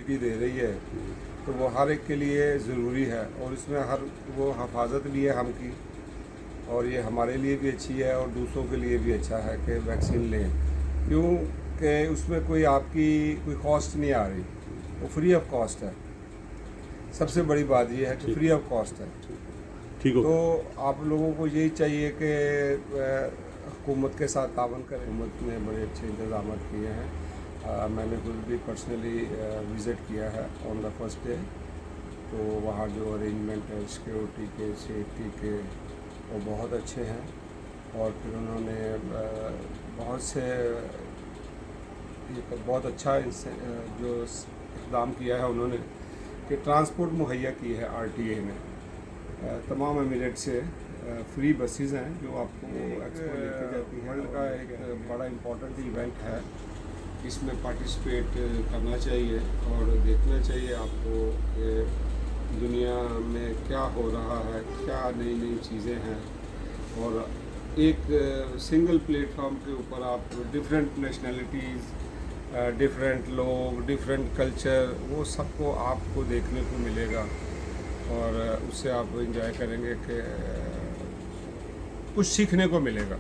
Facility दे रही है, तो वो हर एक के लिए ज़रूरी है और इसमें हर वो हिफाजत भी है हम की, और ये हमारे लिए भी अच्छी है और दूसरों के लिए भी अच्छा है कि वैक्सीन लें, क्योंकि उसमें कोई आपकी कोई कॉस्ट नहीं आ रही, वो फ्री ऑफ कॉस्ट है। सबसे बड़ी बात ये है कि फ्री ऑफ कॉस्ट है। ठीक हो तो आप लोगों को यही चाहिए कि हुकूमत के साथ तावन करें। हुकूमत ने बड़े अच्छे इंतजाम किए हैं। मैंने खुद भी पर्सनली विज़िट किया है ऑन द फर्स्ट डे, तो वहाँ जो अरेंजमेंट है सिक्योरिटी के, सेफ्टी के, वो बहुत अच्छे हैं। और फिर उन्होंने बहुत से ये बहुत अच्छा जो इक़दाम किया है उन्होंने कि ट्रांसपोर्ट मुहैया की है आरटीए ने। तमाम एमिरेट से फ्री बसेस हैं जो आपको एक्सपो लेके जाती हैं। वर्ल्ड का एक बड़ा इम्पोर्टेंट इवेंट है, इसमें पार्टिसिपेट करना चाहिए और देखना चाहिए आपको कि दुनिया में क्या हो रहा है, क्या नई नई चीज़ें हैं। और एक सिंगल प्लेटफॉर्म के ऊपर आप डिफरेंट नेशनलिटीज़, डिफरेंट लोग, डिफरेंट कल्चर, वो सबको आपको देखने को मिलेगा और उससे आप एंजॉय करेंगे कि कुछ सीखने को मिलेगा।